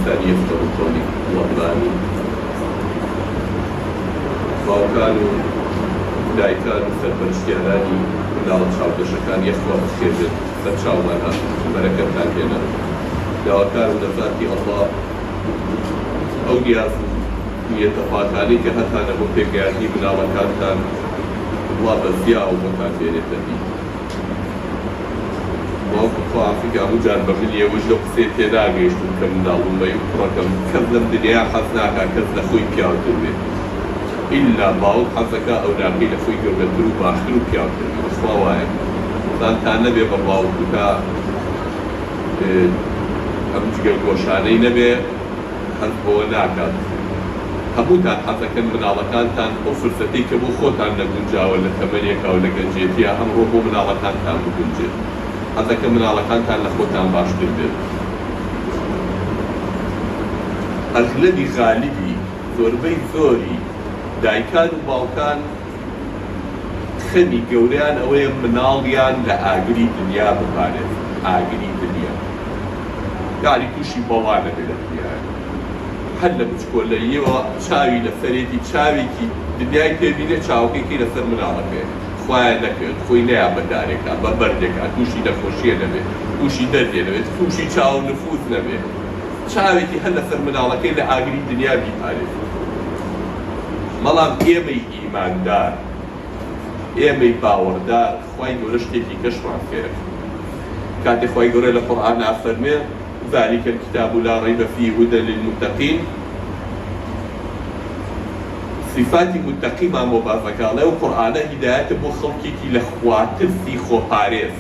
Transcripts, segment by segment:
الإنسان يفتر الطريق وأبان باوكانوا دایکانو سەرپەرشتیانانی مناڵە چاودێشەکان یەخوا بخێژێت سەر چاومانە بەرەکەتان هێنا داواکار و نەزاتی ئەڵڵا ئەو نیاز و نیەتە پاکانەی کە هەتانە بۆ پێگەیاندنی مناڵەکانتان وا بەزیاو بۆتان بێنێتە دی باوکو خۆعافیکا هەموو جار بە من ئێوەش لەو قسەی تێناگەیشتم کە منداڵومەی و کوڕەکەم کەس لەم دنیا حەز ناکا کەس لە خۆی پیاوتر بێت إلا باوك حەزەکە ئەو ناقی لە خۆی گەورەتر و باشتر و پیاوتر بێت بەخوا وایە زانتان نەبێ بە باوکوکە ئەم جگەرگۆشانەی نەبێ هەست بۆوە ناکات هەمووتان حەزەکەن مناڵەکانتان ئەو فرسەتەی کە بۆ خۆتان نەگونجاوە لە تەمەنێکا و لە گەنجێتیە ئەمڕۆ بۆ مناڵەکانتان بگونجێت حەزەکە مناڵەکانتان لە خۆتان باشتر بێت ئەغلەبی غالیبی زۆربەی زۆری دایکان و باوکان خەمی گەورەیان ئەوەیە مناڵیان لە ئاگری دنیا بپارێت ئاگری دنیا یاری تووشی بەڵانە بێ لە دنیایە هەر لە بچکۆلەییەوە چاوی لە سەرێتی چاوێکی دنیای پێبینێ چاوکێکی لەسەر مناڵەکەی خوایە نەکرد خۆی نەیا بەدارێکا بە بەردێکا تووشی نەخۆشیە نەبێت تووشی دەردێ نەبێت تووشی چاو نفوس نەبێت چاوێکی هەر لەسەر مناڵەکەی لە ئاگری دنیا بیپارێت بەڵام ئێمەی ئیماندار ئێمەی باوەڕدار خوای گەورە شتێکی کەشمان فێرە کاتێک خوای گەورە لە قورئان ئافەرمێ ذلك الكتاب لا ريب فيه هدى للمتقين صفاتی متقیمان بۆ بازەکاڵێ و قورئانە هیدایەتە بۆ خەڵکێکی لە خواترسی خۆپارێز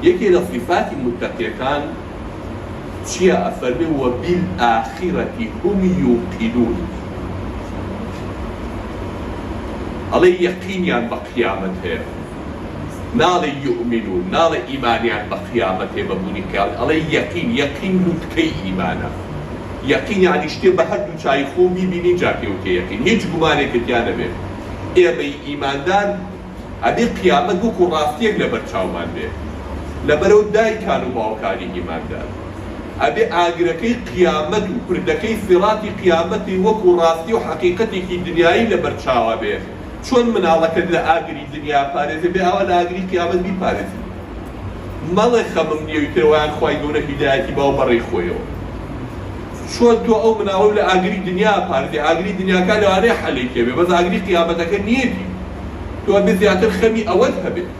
یەکێ لە صفاتی متقیەکان چییە ئەفەرمێ وبالآخرة هم يوقنون ئەڵێ یەقینیان بە قیامەت هەیە ناڵێ یؤمنون ناڵێ ئیمانیان بە قیامەت هەیە بە بوونی قیامەت ئەڵێ یەقین لوتکەی ئیمانە یەقین یعنی شتێ بە هەردوو چای خۆ بیبینی جا پێوتێ یەقین هیچ گومانێکتیان نەبێت ئێمەی ئیماندار ئەبێ قیامەت وەکو ڕاستیەک لەبەر چاومان بێ لەبەرەوە دایکان و باوکانی ئیماندار ئەبێ ئاگرەکەی قیامەت و پردەکەی سیڕاتی قیامەتی وەکو ڕاستی و حەقیقەتێکی دنیایی لەبەر چاوە بێ چۆن مناڵەکەت لە ئاگری دنیا پارێزێ بێ ئەوە لە ئاگری قیامەت بیپارێزی مەڵێ خەمم نییە ترەوەیان خوای گەورە هیدایەتی باو بەڕێی خۆیەوە چۆن تۆ ئەو مناڵە لە ئاگری دنیا پارێزی ئاگری دنیاکە لەوانەیە حەلەی پێبێ بەس ئاگری قیامەتەکە نییەتی تۆ ئەبێ زیاتر خەمی ئەوەت هەبێت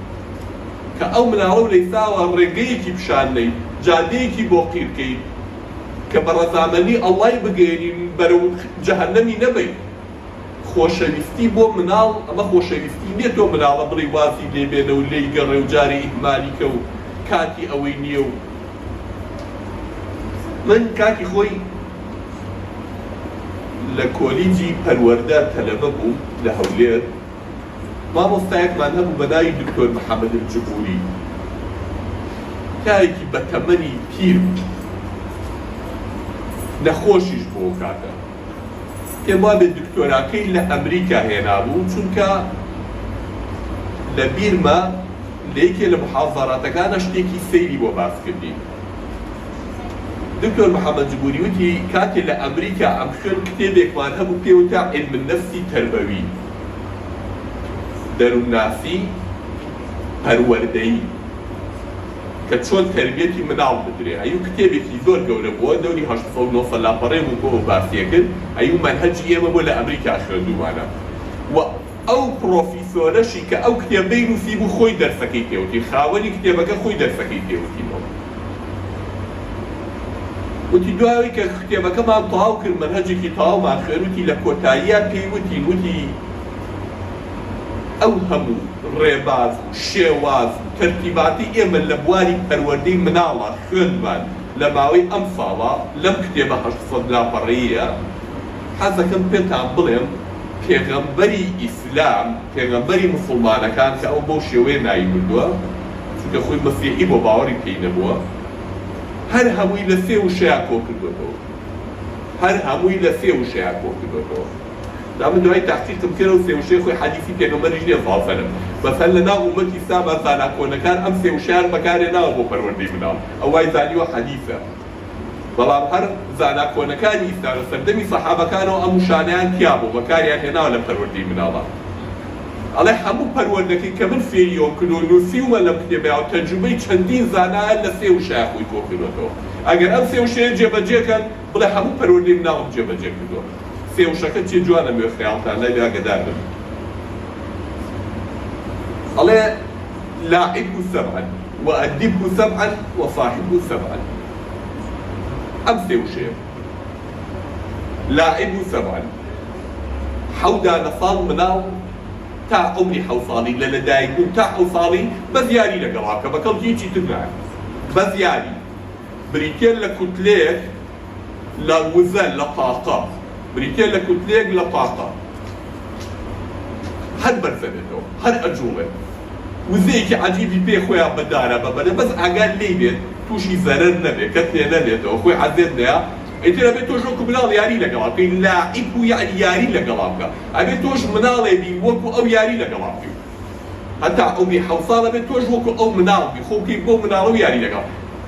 کە ئەو مناڵە لەی ساوە ڕێگەیەکی پیشانەی جادەیەکی بۆ قیرکەی کە بە ڕەزامەندی ئەڵڵای بگەێنین بەرەو جەهەنەمی نەبین خۆشەویستی بۆ مناڵ ئەمە خۆشەویستی نییە تۆ مناڵە بڕی وازی لێبێنە و لێی گەڕێ و جارێ ئیهمالیکە و کاتی ئەوەی نییە و من کاتی خۆی لە کۆلیجی پەروەردە تەلەبە بوو لە هەولێر مامۆستایەکمان هەبوو بە ناوی دکتۆر محەممەد الجبوری پیاوێکی بە تەمەنی پیر نەخۆشیش بۆ کاتە پێم وابێ دکتۆراکەی لە ئەمریکا هێنابوو چونکە لە بیرمە لە یەکێ لە محافزەڕاتەکانە شتێکی سەیری بۆ باسکردی دکتۆر محەممەد جبوری وتی کاتێ لە ئەمریکا ئەم خوێن کتێبێکمان هەبوو پێوتە علم النەفسی تەربەوی دەروونناسی پەروەردەیی کە چۆن تەربیەتی مناڵ بدرێ ئەیوو کتێبێکی زۆر گەورە بووە دەوری 1970 لاپەڕێ بوو بۆ باسی کرد ئەیوو مەنهەجی ئێمە بۆ لە ئەمریکا خوێندوومانە و ئەو پرۆفیسۆرەشی کە ئەو کتێبەی نووسی بوو خۆی دەرسەکەی تێوتی خاوەنی کتێبەکە خۆی دەرسەکەی تێوتیەوە وتی دواوی کە کتێبەکەمان تەواو کرد مەنهەجێکی تەواومان خوێنوتی لە کۆتاییە پێی وتی ئەو هەموو ڕێباز و شێواز و تەرتیباتی ئێمە لە بواری پەروەردەی مناڵە خوێندمان لە ماوەی ئەم ساڵە لەم کتێبە 800 لاپەڕەیە حەزەکەم پێتان بڵێم پێغەمبەری ئیسلام پێغەمبەری موسڵمانەکان کە ئەو بەو شێوەیە ناوی بردووە چونکە خۆی مەسیحی بۆ باوەڕی پێی نەبووە هەر هەمووی لە سێ وشەیە کۆ کردوێتەوە هەر هەمووی لە سێ وشەیە کۆ کردوێتەوە من دوای تحقیقم کرد و سێ وشەی خۆی حەدیثی پێغەمبەریش نییە ساڵسەلەم بەسەر لەناو ئومەتی ئیسلاما زاناکۆنەکان ئەم سێ وشەیان بەکارهێناوە بۆ پەروەردەی مناڵ ئەو وای زانیوە حەدیثە بەڵام هەر زانا کۆنەکانی ئیسلام لە سەردەمی سەحابەکانەوە ئەم شانەیان تیا بوو بەکاریان هێناوە لە پەروەردەی مناڵە ئەڵێ هەموو پەروەردەکەی کە من فێریەوە کردو نووسیومە لەم کتێبەوە تەجروبەی چەندین زانایان لە سێ وشای خۆی کۆ کردوەوە ئەگەر ئەم سێ وشەیە جێبەجێکەن بڵێ هەموو پەروەردەی مناڵم جێبەجێ کردووە سێ وشەکە چێ جوانە موێ خەیاڵتان لای ئاگادار بن ئەڵێ لاعبه سبعا وأدبه سبعا وصاحبه سبعا ئەم سێ وشەیە لاعبه سبعا حەودانە ساڵ مناڵ تا عمری حەو ساڵی لە لەدایک بوو تا حەو ساڵی بەس یاری لەگەڵا بکە بە کەڵکی هیچی تر نایە بەس یاری بریتێن لە کوتلێک لە وزە لە تاقە بریتێن لە کوتلێک لە تاقە هەر بەرزەبێتەوە هەر ئەجوڵێت وزەیەکی عەجیبی پێ خۆیان بەدارە بەبەنە بەس ئاگار لێی بێت تووشی زەرەر نەبێت کەس لێ نەبێتەوە خۆی عەزێت نەیە ئیتر ئەبێت تۆش وەکو مناڵ یاری لەگەڵا بکەی لاعیب و یعنی یاری لەگەڵا بکە ئەبێت تۆش مناڵێ بی وەکو ئەو یاری لەگەڵا بکەی هەتا عمری حەو ساڵە بێت تۆش وەکو ئەو مناڵ بی خۆ بکەی بۆ مناڵە و یاری لەگەڵ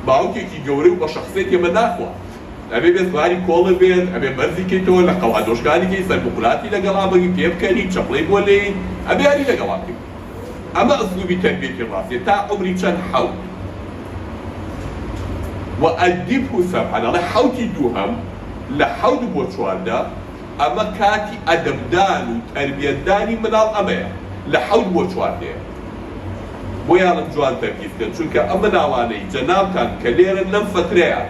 باوکێکی گەورە و بە شەخسێتی ئەمە ناخوا ئەبێ بێت سواری کۆڵە بێت ئەبێ بەرزی کەیتەوە لە قەوادۆشکانێکی سەربقولاتی لەگەڵا بگی پێ بکەنی چەپڵەی بۆ لێی ئەبێ یاری لەگەڵا بکەی ئەمە ئەسلوبی تەربیەتی ڕاستیە تا عمری چەند حەو وأدبه سبعا على حوتي دوهم لحود بۆ چواردە ئەمە کاتی ئەدەبدان و تەربیەتدانی مناڵ ئەمەیە لە حەود بۆ چواردەیە بۆ یاڵم جوان تەرکیزکەن چونکە ئەم مناڵانەی جەنابتان کە لێرن لەم فترەیە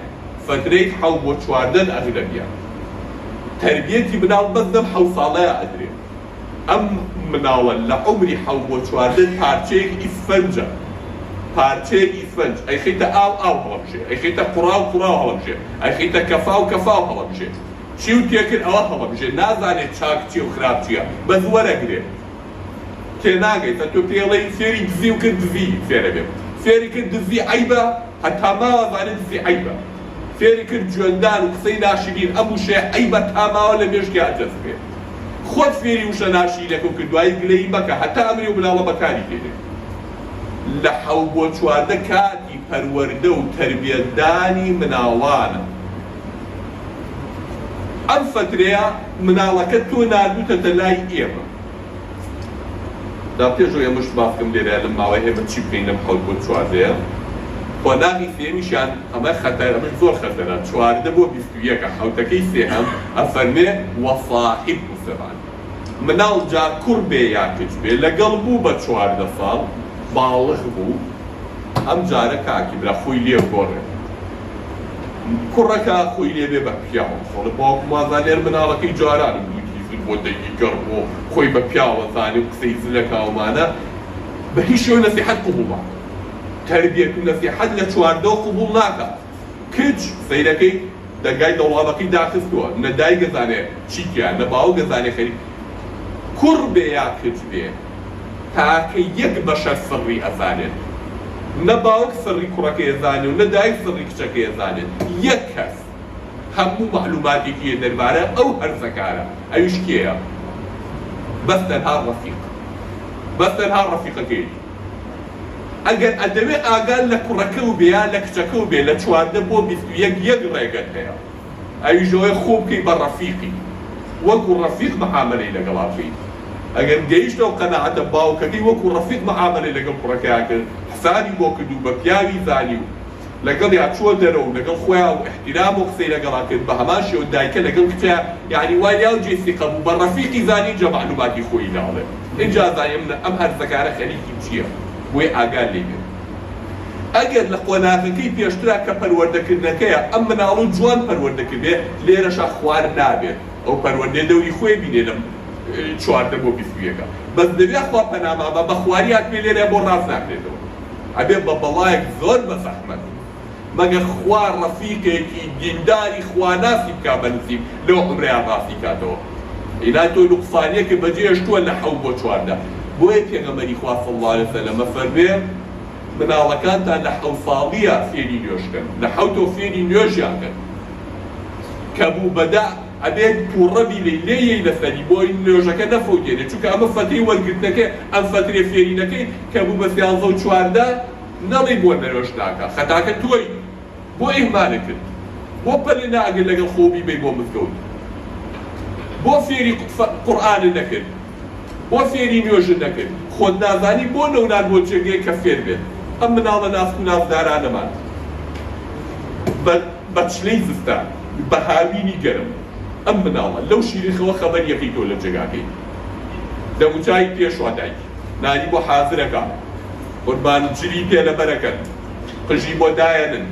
فترەی حەو بۆ چواردەن ئەغلەبیە تەربیەتی مناڵ بەس لەم حەو ساڵەیە ئەدرێ ئەم مناڵە لە عمری حەو بۆ چواردەن پارچەیەکی ئیسفەنجە پارچەیەکی ئیسفەنج ئەیخەیتە ئاو ئاو هەڵەبژێ ئەیخەیتە قوڕاو قوڕاو هەڵەبژێ ئەیخەیتە کەفاو کەفاو هەڵەبژێ چی و تێکرد ئەوە هەڵەبژێ نازانێت چاک چی و خراپ چییە بەس وەرەگرێ تێناگەیتە تۆ پێڵەی فێری دزی و کرد دزی فێرە بێ فێری کرد دزی عەیبە هەتا ماوە زانێت دزی عەیبە فێری کرد جوێندان و قسەی ناشرین ئەم وشەیە عەیبە تا ماوە لە مێژکی ئەجەزبێ خۆت فێری وشە ناشرینەکە و کردوایی گلەی مەکە هەتا ئەمری و مناڵە بەکاری دێنێ لە حەو بۆ چواردە کاتی پەروەردە و تەربیەتدانی مناڵانە ئەم فترەیە مناڵەکە تۆ ناردووتەتە لای ئێمە دا پێشەوە ئێمەش باسکەم لێرەیە لەم ماوەی هێمە چی بکەین لەم حەوت بۆ چواردەیە خۆناغی سێمیشیان ئەمە خەتەر ئەمەش زۆر خەتەرە چواردە بۆ 21 حەوتەکەی سێهەم ئەفەرمێ وەصاحبه سبعا مناڵ جا کوڕ بێ یا کچ بێ لەگەڵ بوو بە 14 ساڵ باڵغ بوو ئەم جارە کاکی برا خۆی لێ گۆڕێ کوڕەکە خۆی لێ بێ بە پیاوە خۆڵ باوکم وازان لێر مناڵەکەی جارانم دووتی زل بۆ دەیگی گەڕ بۆ خۆی بە پیاوە زانێ و قسەی زلەکاومانە بە هیچ شێوە نەسیحەت قبوڵ ناکە تەربیەت و نەسیحەت لە چواردەوە قبوڵ ناکە کچ سەیرەکەی دەرگای دەوڵاڵەکەی داخستووە نە دایک گەزانێ چیتیە نە باوک گەزانێ خەریک کوڕ بێ یا کچ بێ تاکە یەک بەشەر سڕی ئەزانێت نە باوک سڕی کوڕەکەی ئەزانێت و نە دایک سڕی کچەکەی ئەزانێت یەک کەس هەموو معلوماتێکی دەربارە ئەو هەرزەکارە ئەویش کێیە بەس تەنها ڕەفیق بەس تەنها ڕەفیقەکەی ئەگەر ئەدەوێت ئاگال لە کوڕەکە و بێ لە کچەکە و بێ لە چواردە بۆ 21 یەک ڕێگەت هەیە ئەویش ئەوەی خۆ بکەی بە ڕەفیقی وەکو ڕەفیق مەعامەلەی لەگەڵا بکەی ئەگەر گەیشتەوە قەنەعەتە باوکەکەی وەکو ڕەفیق مەعامەلەی لەگەڵ کوڕەکەیان کرد حسابی بۆ کردو بە پیاوی زانی و لەگەڵ یا چووە دەرەوە و لەگەڵ خۆیان و احترام و قسەی لەگەڵا کرد بە هەمان شێوە دایکە لەگەڵ کچە یعنی وای لیا و جێستیقە بوو بە ڕەفیقی زانی جە معلوماتی خۆی لاڵێ اینجا زانیم ئەم هەرزەکارە خەریکی چییە بۆی ئاگار لێ بێت ئەگەر لە قۆناغەکەی پێشترا کە پەروەردەکردنەکەیە ئەم مناڵ و جوان پەروەردەکرد بێ لێرەشە خوار نابێت ئەو پەروەردەی دەوری خۆی بینێ لەم 14 بۆ 21 بەس دەبێت خوا پەنامامە بە خواری هاتوێ لێرە بۆ ڕاست ناکرێتەوە ئەبێ بە بەڵایەک زۆر بە زەحمەت مەگە خوا ڕەفیقێکی دینداری خواناسی بکا بە نسیب لەو عمرەیان ڕاستی کاتەوە ئینا تۆ نوقسانیەکە بەجێ هێشتووە لە حەو بۆ 14 بۆیە پێغەمبەری خوا صلی الله علیه وسلم فەرمێ مناڵەکانتان لە حەو ساڵیە فێری نوێژکەن لە حەوتەوە فێری نوێژیان کەن کە بوو بەدا ئەبێت تووڕەبی لێیەی لەسەری بۆی نوێژەکە نەفەوتێنێت چونکە ئەمە فترەی وەرگرتنەکەی ئەم فترێ فێرینەکەی کە بوو بە 13 و 14 نەڵێ بۆ نەوێژ ناکە خەتاکە تۆی بۆ ئیهمالە کرد بۆ پەلێ ناگەن لەگەڵ خۆبی بێ بۆ مزگەوت بۆ فێری قورئانت نەکرد بۆ فێری نوێژت نەکرد خۆت نازانی بۆ نەونان بۆ جێگەیە کە فێر بێت ئەم مناڵە ناسک و نازدارانەمان بە چلەی زستان بە هاوینی گەرم ئەم مناڵە لەو شیرخەوە خەبەریەکەی تۆ لە جێگاکەی دەموچای پێشوا دایک نانی بۆ حازرەکە قوربان جری پێ لەبەرەکەن قژی بۆ دایەنن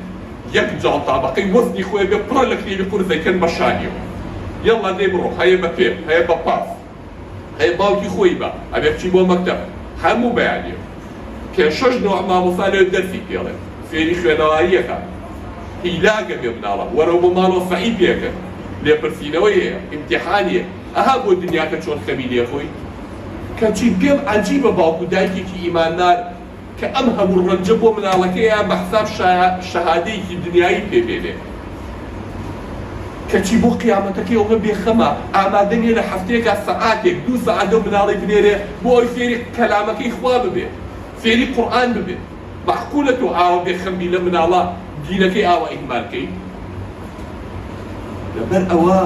یەک جاڵ تابەقەی وەزنی خۆی بێ پڕە لە کتێبی قورزەکەن بە شانیەوە یەڵا دێ بڕۆ هەیە بە پێ هەیە بە پاس هەیە باوکی خۆی بە ئەبێ بچی بۆ مەکتەب هەموو بەیانیە کە شەش نوع مامۆستا لێ دەرسی پێڵێن فێری خوێنەواریەکە هیلاگە بێ مناڵە وەرەوە بۆ ماڵەوە فەعی پێکە لێپرسینەوەی هەیە ئیمتیحانیە ئەها بۆ دنیاکە چۆن خەمی لێ خۆی کەچی پێم عەجیبە باوکو دایکێکی ئیماندار کە ئەم هەموو ڕەنجە بۆ مناڵەکەیان بە حساب شەهادەیەکی دنیایی پێبێنێ کەچی بۆ قیامەتەکەی ئەوە بێخەمە ئامادە نیە لە هەفتەیەکە سەعاتێک 2 سەعات ئەو مناڵی بنێرێ بۆ ئەوی فێری کەلامەکەی خوا ببێ فێری قورئان ببێ معقولە تۆ ئاوا بێخەمی لە مناڵە دینەکەی ئاوا ئیهمالکەی لەبەر ئەوە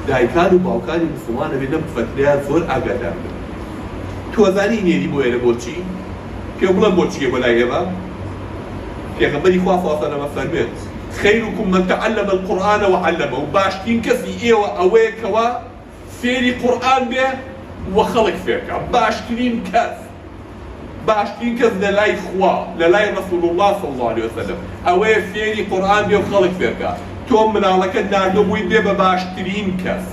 دایکان و باوکانی مسلمانە بێ لەم فترەیە زۆر ئاگادار بن تۆزانی نێری بۆ ئێرە بۆچی پێ بڵێن بۆچییە بۆ لای ئێمە پێغەمبەری خوا صلی الله علیه و فەرمێت خەیرکم من تعلم القورآن وعلمه باشترین کەسی ئێوە ئەوەیە کەوا فێری قورئان بێ و خەڵک فێرکە باشترین کەس لە لای خوا لە لای رسول الله صلی الله علیه وسلم ئەوەیە فێری قورئان بێ و خەڵک فێرکە تۆ مناڵەکەت ناردۆ بووی بێ بە باشترین کەس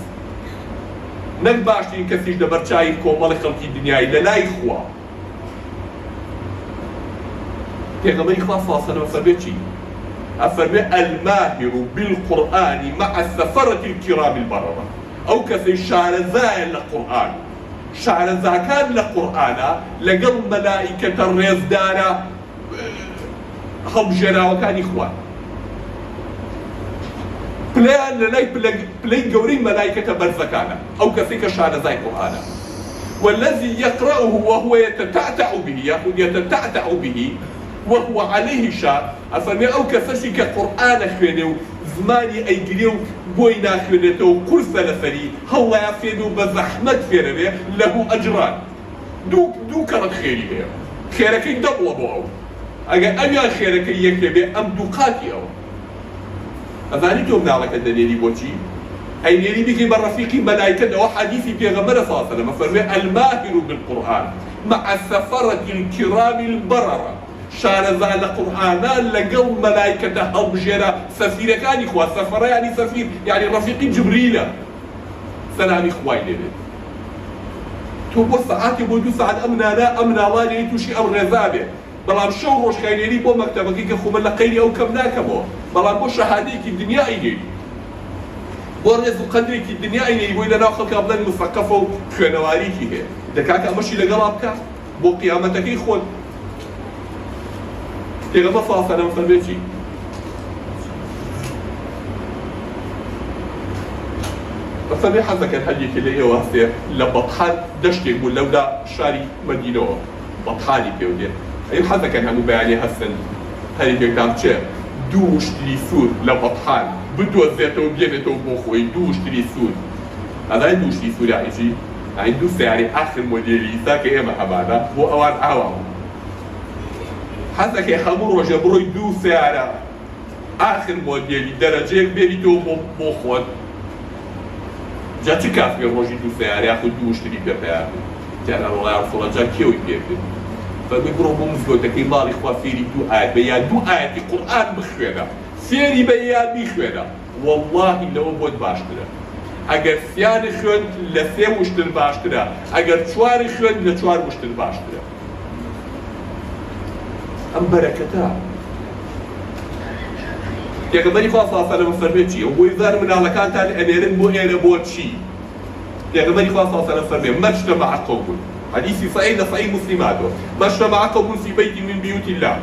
نەک باشترین کەسیش لە بەرچاوی کۆمەڵی خەڵکی دنیای لە لای خوا پێغەمبەری خوا صلی الله علیه و فەرمێت چی ئەفەرمێ الماهر بالقورآن مع السفرة الكرام البررة ئەو کەسەی شارەزایە لە قورئان شارەزاکان لە قورئانە لەگەڵ مەلائیکەتە ڕێزدارە هەڵبژێراوەکانی خوان پلەیان لە لای پلەی گەورەی مەلائیکەتە بەرزەکانە ئەو کەسەی کە شارەزای قورئانە والذي يقرأه وهو يتتعتع به يأخذ يتتعتع به وهو عليه شاق ئەفەرمێ ئەو کەسەشی کە قورئانە خوێنێ و زمانی ئەیگرێ و بۆی ناخوێنێتەوە و قورسە لەسەری هەڵڵایە فێنێ و بە زەحمەت فێرەبێ لەهو ئەجران دوو کەڕەت خێری هەیە خێرەکەی دەبڵە بۆ ئەو ئەگەر ئەویان خێرەکەی یەکێ بێ ئەم دوو قاتی ئەوە ئەزانی تۆ مناڵەکەت دەنێری بۆچی ئەی نێری بگەی بە ڕەفیقی مەلایکەت ئەوە حەدیثی پێغەمبەرە صلی الله علیه وسلم فەرمێ الماهر بالقورآن مع السفرة الكرام البررة شارەزا لە قورئانە لەگەڵ مەلایکەتە هەڵبژێرە سەفیرەکانی خوا سەفەرە یعنی سەفیر یعنی ڕەفیقی جبریلە سەلامی خوای لێبێت تۆ بۆ سەعاتێ بۆ 2 سەعات ئەم مناڵانێ تووشی ئەم ڕێزا بێ بەڵام شەو ڕۆژ خاینێری بۆ مەکتەبەکەی کە خومە لە قەیری ئەو کەم ناکەمەوە بەڵام بۆ شەهادەیەکی دنیای نێری بۆ ڕێز و قەدرێکی دنیای نێری بۆی لەناو خەڵکا بڵێن مستەقەفە و خوێنەواریکی هەیە دەکاکە ئەمەشی لەگەڵا بکە بۆ قیامەتەکەی خۆت پێغەمبەر صلی الله علیه و سلم فەرمێ چی فەرمێ حەزەکەن هەندێکی لە ئێوە هەستێ لە بەطحان دەشتێک بوو لەولا شاری مەدینەوە بەطحانی پێودێ ئەو حەزەکەن هەموو بەیانی هەستن هەرێکێکتان بچێ دوو وشتری سوور لە بەطحان بدۆزێتەوە بێنێتەوە بۆ خۆی دوو وشتری سوور ئەزای دوو وشتری سوور یعنی یعنی دوو سیارەی ئاخر مۆدێلی ساکە ئێمە هەمانە بۆ ئەوان ئاوا حەزەکەی هەموو ڕۆژە بڕۆی دوو سیارە ئاخر مۆدێلی دەرەجەیەک بێنیتەوە بۆ خۆت جا چ کات بێ ڕۆژی دوو سیارە یاخود دوو وشتری پێ پێیان جارە وەڵای ڕەسوڵە جا کێوی پێ بێت فەرمووی بڕۆ بۆ مزگەوتەکەی ماڵی خوا فێری دوو ئایەت بە یا دوو ئایەتی قورئان بخوێنە فێری بە یا بیخوێنە وەڵڵاهی لەوە بۆت باشترە ئەگەر سیانی خوێند لە 3 وشتر باشترە ئەگەر 4 خوێند لە 4 وشتر باشترە ئەم بەرەکەتە پێغەمبەری خوا صلی الله علیه و سلم فەرمێ چی بۆی زار مناڵەکانتان ئەنێرن بۆ ئێرە بۆ چی پێغەمبەری خوا صلی الله علیه و سلم فەرمێ ما اجتمع قوم حديث صحيح لصحيح مسلمات ما اجتمع قوم في بيت من بيوت الله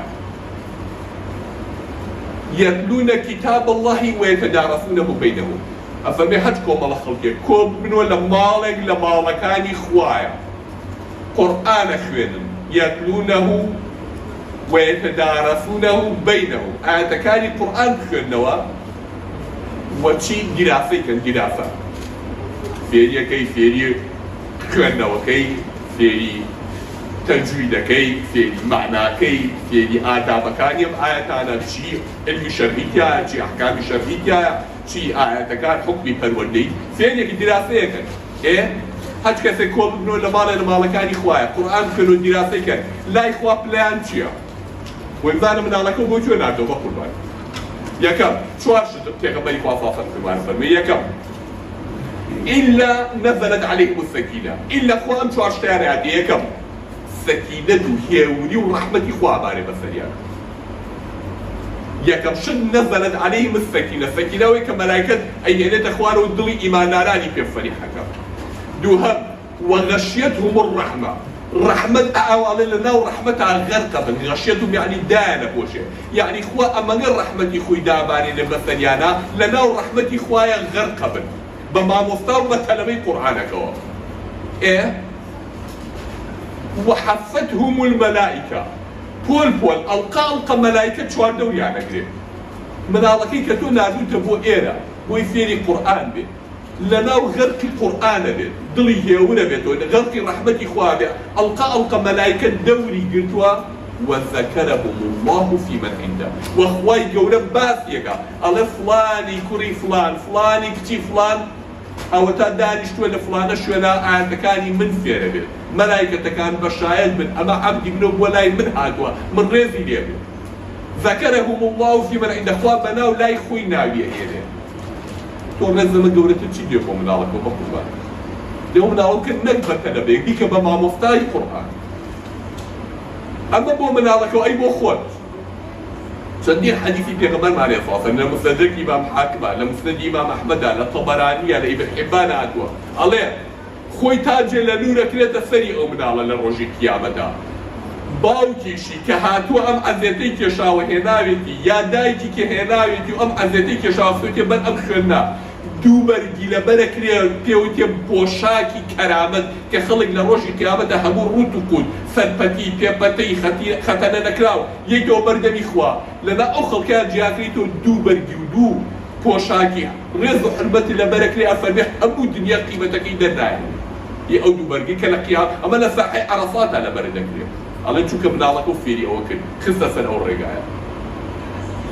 يتلون كتاب الله ويتدارسونه بينهم ئەفەرمێ هەچ کۆمەڵە خەڵکێک کۆ بنوە لە ماڵێک لە ماڵەکانی خوایە قورئانە خوێنن يتلونه ويتدارسونه بينهم ئاەتەکانی قورئان بخوێننەوە وەچی دیراسەیکەن دیراسە فێریەکەی فێری خوێندنەوەکەی فێری تەجویدەکەی فێری معناکەی فێری ئادابەکانی ئەم ئایەتانە چی علمی شەرعیتیایە چی ئەحکامی شەرعیتیایە چی ئایەتەکان حکمی پەروەردەی فێریەکی دیراسەیەکەن هەچ کەسێک کۆ ببنەوە لە ماڵەکانی خوایە قورئان خوێن و دیراسەیکەن لای خوا پلەیان چییە وەی بزانە مناڵەکە بۆ کوێ ناردەوە بە قوربان یەکەم چوار شت پێغەمبەری خوا فەرمووی یەکەم إلا نزلت عليهم السكينة إلا خوا أم چوار شتیان هاتیە یەکەم سەکینەت و هێوری و ڕەحمەتی خوا بارێ بەسەریان یەکەم شت نزلت عليهم السكينة سەکینەوەی کە مەلایکەت ئەیهێنێتە خوارەوە و دڵی ئیماندارانی پێ فەریحەکە دووهەم وغشيتهم الرحمة رحمة أولا لنا ورحمة غرقة بن غشيتهم يعني دانا بوشي يعني خوا أمان الرحمة خوي داباني لبثنيانا لنا ورحمة خوايا غرقة بن بما مفتاو مثلمي قرآنك إيه وحفتهم الملائكة بول ألقى ملائكة شوار دوريانا قريب من الله كتو نادو تبو إيرا ويفيري قرآن بي لنا غرق القرآن بيت ضلي هيونا بيتو غرق رحمة إخوة ألقى ملائكة دوري قلتوا وذكرهم الله في من عنده وأخواي قولا باسيقا على فلاني كري فلاني كتي فلان أو تداني شتوى لفلانة شونا عادكاني من فيرا بيت ملائكة كان بشايد من أما عبدي منه ولا من هاتوا من ريزي ليه ذكرهم الله في من عنده أخوة بناو لا يخوي ناوية إليه تۆ ڕێزەمە گەورەتر چی دێ بۆ مناڵەکە بە قوربان لێو مناڵەکە نەک بەتەنە بێ بیکە بە مامۆستای قورئان ئەمە بۆ مناڵەکەەوە ئەی بۆ خۆت چەندین حەدیثی پێغەمبەرمان عەلەیهی سڵاو لە مستەدرەکی ئیمام حاکمە لە مستەدی ئیمام ئەحمەدا لە تەبەرانیە لە ئیبن حیبانە هاتووە ئەڵێ خۆی تاجێ لە نورەکرێتە سەری ئەو مناڵە لە ڕۆژی قیامەتدا باوکیشی کە هاتووە ئەم عەزیەتەی کێشاوە هێناوێتی یا دایکی کە هێناوێتی و ئەم عەزیەتەی کێشاوە سوێتێ بەر ئەم خوێندە دوو بەرگی لەبەرەکرێ پێوتێ پۆشاکی کەرامەت کە خەڵک لە ڕۆژی قیامەتە هەموو ڕوت و قوت فەرپەتی پێپەتەی خەتەنە نەکراوە یەکەوە بەردەمی خوا لەنا ئەو خەڵکیان جیاکریتەوە دوو بەرگی و دوو پۆشاکی ڕێز و حرمەتی لەبەرەکرێ ئەفەرمێ هەموو دنیا قیمەتەکەی دەردایە ئەو دوو بەرگی کە لە قیام ئەمە لە ساحەی عەرەفاتە لەبەرە دەکرێت ئەڵێن چونکە مناڵەکە و فێری ئەوە کرد خستە سەر ئەو ڕێگایە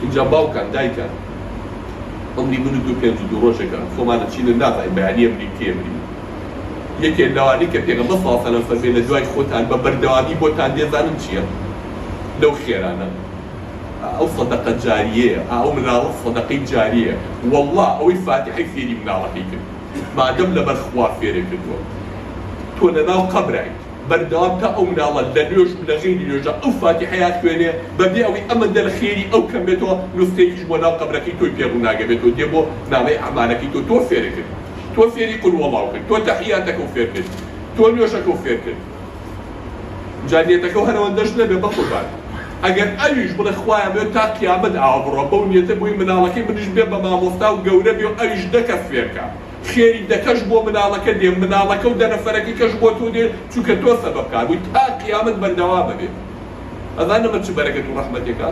اینجا باوکان دایکان ئەمری من و دوو پێنج و دوو ڕۆژێکە خۆمانە چینە نازانین بەیانی ئەمری تێمری یەکێ لەوانی کە پێغەمبەر سڵاو عەلەیهی وسەلەم فەرمێ لە دوای خۆتان بە بەردەوامی بۆتان دێزانن چییە لەو خێرانە ئەو سەدەقە جاریەیە ئەو مناڵە سەدەقەی جاریە وەڵڵا ئەوەی فاتحەی فێری مناڵەکەی کرد مادەم لەبەر خوا فێرێ کردووە تۆ لەناو قەبرایت بەردەوام تا ئەو مناڵە لە نوێژ و لە غەیری نوێژە ئەو فاتحەیە خوێنێ بەبێ ئەوەی ئەمەندە لە خێری ئەو کەم بێتەوە نوستەیەکیش بۆ ناو قەبرەکەی تۆی پێڕوو ناگەبێتەوە دێ بۆ نامەی ئەعمالەکەی تۆ فێرە کرد تۆ فێری قول وەڵڵاو کرد تۆ تەحیاتەکە و فێر کرد تۆ نوێژەکە و فێر کرد جانیەتەکە و هەرەوەندەش نەبێ بە قوربان ئەگەر ئەویش بڵێ خوایە بێت تا قیامەت ئاوا بڕۆ بەو نیەتە بۆی مناڵەکەی منیش بێ بە مامۆستا و گەورە بێ و ئەویش دەکەس فێرکە خێری دەکەش بۆ مناڵەکە دێ مناڵەکە و دەنەفەرەکەی کەش بۆ تۆ دێ چونکە تۆ سەبەبکار بووی تا قیامەت بەردەوامە بێت ئەزانەمە چ بەرەکەت و ڕەحمەتێکە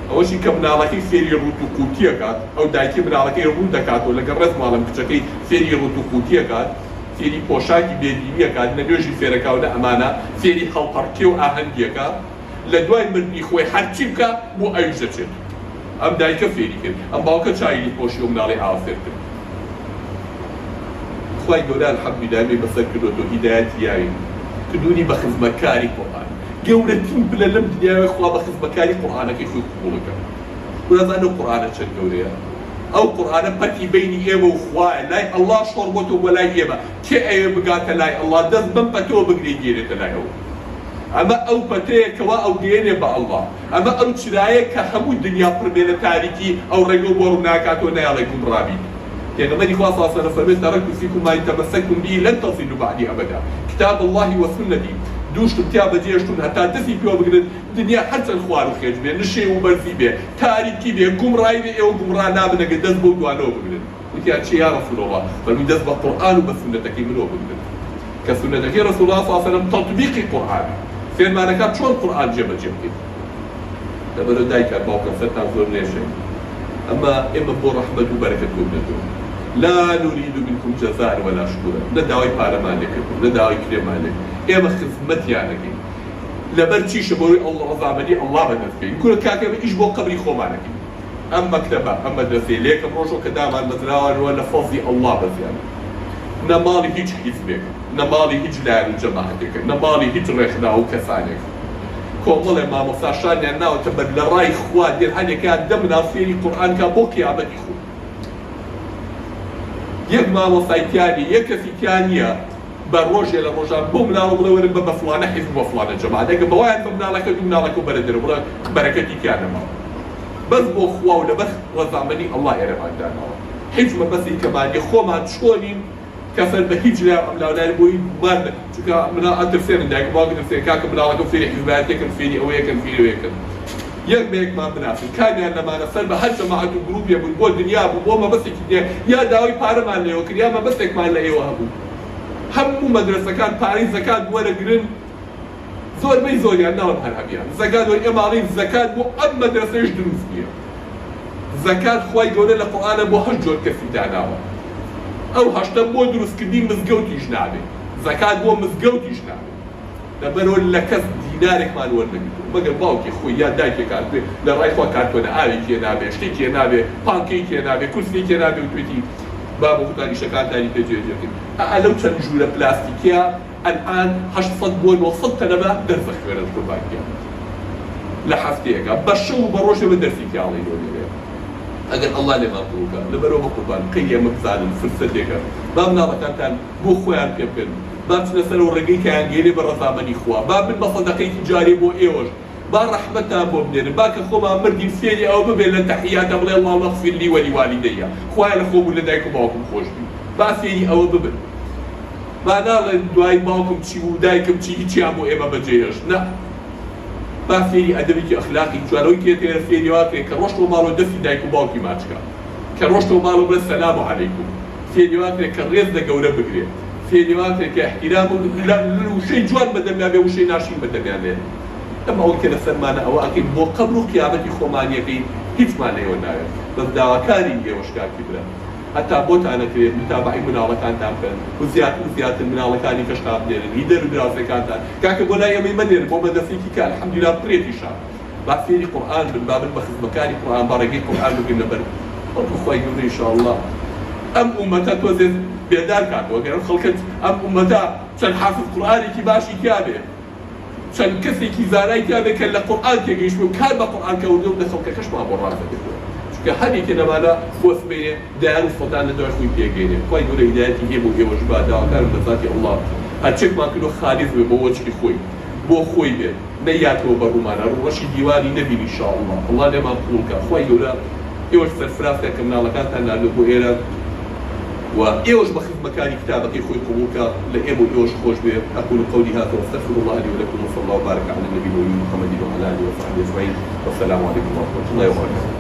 ئەوەشی کە مناڵەکەی فێری ڕوت و قوتیەکات ئەو دایکی مناڵەکەی ڕوو دەکاتەوە لەگەڵ ڕێز ماڵم کچەکەی فێری ڕوت و قوتیەکات فێری پۆشاکی بێدینیەکات لە نوێژی فێرەکەوە لە ئەمانە فێری خەڵپەڕکێ و ئاهەنگیەکە لە دوای مردنی خۆی هەرچی بکە بۆ ئەویش دەچێت ئەم دایکە فێری کرد ئەم باوکە چاویلی پۆشی و مناڵی ئاوا فێر کرد خوای گەورە الحەمدولایە بەسەر کردووەتەوە هیدایەتی یاوی کردوونی بە خزمەتکاری قورئان گەورەترین پلە لەم دنیاوە خوا بە خزمەتکاری قورئانەکەی خۆی قبوڵەکە وەزانە قورئانە چەند گەورەیە ئەو قورئانە پەتی بەینی ئێمە و خوایە لای ئەڵڵا شۆڕ بۆتەوە بۆ لای ئێمە کێ ئەوێ بگاتە لای ئەڵڵا دەست بەم پەتەوە بگرێ گێرێتە لای ئەو ئەمە ئەو پەتەیە کەوا ئەو گەێنێ بە ئەڵڵا ئەمە ئەو چرایە کە هەموو دنیا پڕبێ لە تاریکی ئەو ڕێگە بۆ ڕووناکاتەوە نەیاڵێ گومڕابیت پیغمبر خدا صلی الله علیه و سلم تركت فيكم ما يتمسكم به لن تصلوا بعدي ابدا كتاب الله وسنتي دوشتم تيابا جيشتم حتى تسي بيو بقدر دنيا حتى الخوار وخيج بيه نشي وبرزي بيه تاريكي بيه قمراي بيه او قمرا نابنا قدس بود وانو بقدر وتي هادشي يا رسول الله فالمدس بالقران وبسنتك منو بقدر كسنتك يا رسول الله صلى الله عليه وسلم تطبيق القران فين ما نكات شو القران جبل جبل دبلو دايك باوكا ستا زور نيشي أما إما بو رحمة وبركة ندون لا نريد منكم جزاء ولا شكورا نداوي بارمانك نداوي كريمانك إما خدمت يعني لبرتشي شبوري الله رضامني الله بدفكي كل كاكب إيش بو قبري خومانك أما مكتبة أما درسي ليك بروجو كداما المزراعة ولا فضي الله بس يعني نمالي هيج حزبك نمالي هيج لعب جماعتك نمالي هيج رخنا وكسانك كومل ما مصاشان يعني ناو تبر لراي خوا ديال هاني كان دمنا في القرآن كابوكي عبد إخو يك ما مصايتياني يك كفيتيانيا بروجي لروجان بومنا ولا ورب بفلانة حزب وفلانة جماعة دقة بواحد بمنا لك دومنا لك وبردر ولا بركتي كان ما بس بو خوا ولا بس وزعمني الله يرحم عندنا حجمة بس كمان يخو ما تشونين كفر بهيج لا بوي مان تكا منا أترسين عندك باقي ترسين كاك منا لك فيني حزباتك فيني أويكن فيني أويكن يك بيك ما منافق كان يعني ما نفر بحجة مع جروب يا بو الدنيا بو ما بس كده يا داوي بارمان ليه وكده ما بس كمان ليه وهبو هم مدرسة كان باريس زكاة ولا جرين زور بي زور يعني نوع هالحبيان زكاة والإمارين زكاة مو أب مدرسة إيش دروس فيها زكاة خوي يقول لك القرآن مو هجور كفي دعناها أو هشتا مو دروس كدين مزجوتي جنابي زكاة مو مزجوتي جنابي لما لك دينارك ما نقول لك ما قال باوكي خوي يا دايك كان لا رايح وكانت وانا آلي كي نابي اشتي نابي بانكي كي نابي كرسي كي نابي وتويتي بابو ثاني شكال ثاني تجي لو تنجوا بلاستيكيا الان 800 بون وصلت انا بقى درس اخير الكوباكيا لحفتيك بشو بروش بدرسيك يا الله يقول اگر الله لما بروكا لبرو بقربان قيم بزال فرصتك باب نارك كان بو خوان كيفن باب تنسل ورقي كان جيلي بالرزامني خوا باب من بصدقي تجاري بو ايوش با رحمتها بو بنير باك خوما مردي فيني او ببين للتحيات الله اللهم اغفر لي ولوالدي خويا لخوم لديكم باوكم خوش بي با فيني او ببن با نال دواي باوكم تشي ودايكم تشي هيجي ابو ايما بجيش لا با فيني ادبي اخلاقي جوالوي كي فيني واكي كروشتو مالو دفي دايكو باوكي ماتشكا كروشتو مالو بالسلام عليكم فيني واكي كريز دقوره بقري فيني واكي كاحترام وشي جوان بدل ما بيه وشي ناشين بدل ما بيه اما هو كده سلمانه او اكيد بو قبل قيامتي خومانيه في هيك ما ليه ولا بس داوكاري وشكا كبره حتى بوت انا في متابعين من الله كان تامن وزياده من الله كان كشخاب ديال يدير دراسه كانت كاك ولا يوم يمنر بو بدا فيك كان الحمد لله بريتي شاب بعد في قران من باب المخز مكاني قران بارقي قران وقلنا بر اخوي يقول ان شاء الله ام امتا توزن بيدار كانت وغير خلقت ام امتا كان حافظ قراني كي باشي كابه كان كسي كي زاري كابه كان القران كيش كان بقران كودو دخل كش ما براسه كهني كنا مالا بوث بين دار وفضان ندور خوي بيجيني خوي يقول هدايتي هي بو هي وجبات كان بذاتي الله هتشك ما كله خالص بوجه خوي بو خوي به نياته برومانا رشي ديواني نبي ان شاء الله الله لما بقولك خوي يقول ايوش فرافك كمنا الله كانت انا له ايرا وايوش بخذ مكاني كتابك خوي قبولك لامو ايوش خوش به اقول قولي هذا واستغفر الله لي ولكم وصلى الله وبارك على النبي محمد وعلى اله وصحبه اجمعين والسلام عليكم ورحمه الله وبركاته.